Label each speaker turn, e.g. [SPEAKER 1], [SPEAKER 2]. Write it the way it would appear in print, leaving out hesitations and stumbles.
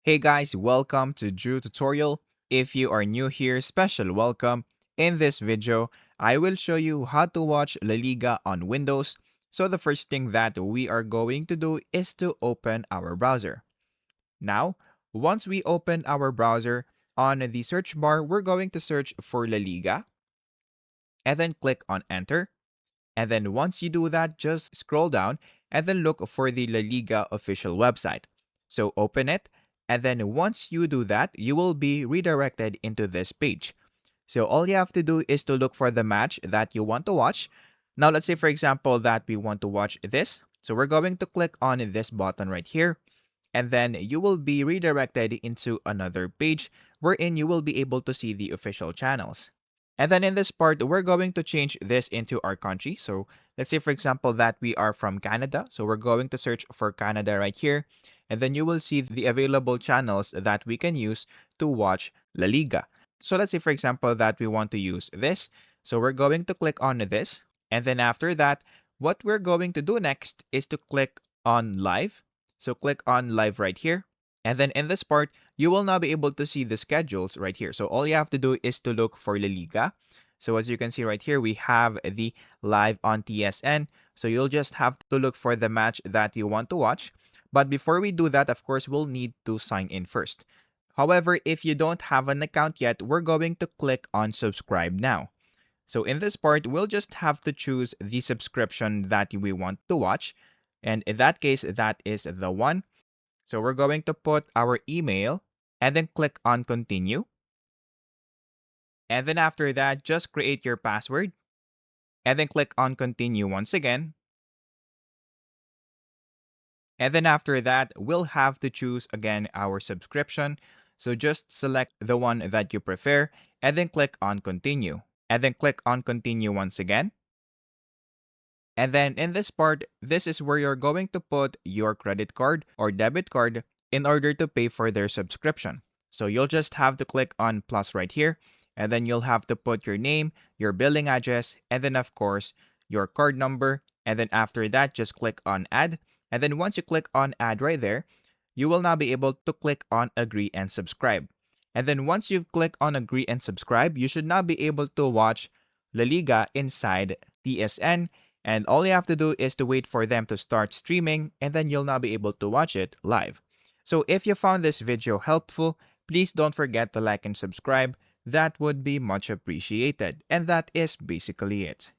[SPEAKER 1] Hey guys, welcome to Drew Tutorial. If you are new here, special welcome. In this video, I will show you how to watch La Liga on Windows. So the first thing that we are going to do is to open our browser. Now, once we open our browser, on the search bar, we're going to search for La Liga and then click on enter. And then once you do that, just scroll down and then look for the La Liga official website. So open it, and then once you do that, you will be redirected into this page. So all you have to do is to look for the match that you want to watch. Now let's say for example that we want to watch this. So we're going to click on this button right here, and then you will be redirected into another page wherein you will be able to see the official channels. And then in this part, we're going to change this into our country. So let's say, for example, that we are from Canada. So we're going to search for Canada right here. And then you will see the available channels that we can use to watch La Liga. So let's say, for example, that we want to use this. So we're going to click on this. And then after that, what we're going to do next is to click on live. So click on live right here. And then in this part, you will now be able to see the schedules right here. So all you have to do is to look for La Liga. So as you can see right here, we have the live on TSN. So you'll just have to look for the match that you want to watch. But before we do that, of course, we'll need to sign in first. However, if you don't have an account yet, we're going to click on subscribe now. So in this part, we'll just have to choose the subscription that we want to watch. And in that case, that is the one. So we're going to put our email and then click on continue. And then after that, just create your password and then click on continue once again. And then after that, we'll have to choose again our subscription. So just select the one that you prefer and then click on continue. And then click on continue once again. And then in this part, this is where you're going to put your credit card or debit card in order to pay for their subscription. So you'll just have to click on plus right here, and then you'll have to put your name, your billing address, and then of course, your card number. And then after that, just click on add. And then once you click on add right there, you will now be able to click on agree and subscribe. And then once you click on agree and subscribe, you should now be able to watch La Liga inside TSN, and all you have to do is to wait for them to start streaming, and then you'll now be able to watch it live. So if you found this video helpful, please don't forget to like and subscribe. That would be much appreciated. And that is basically it.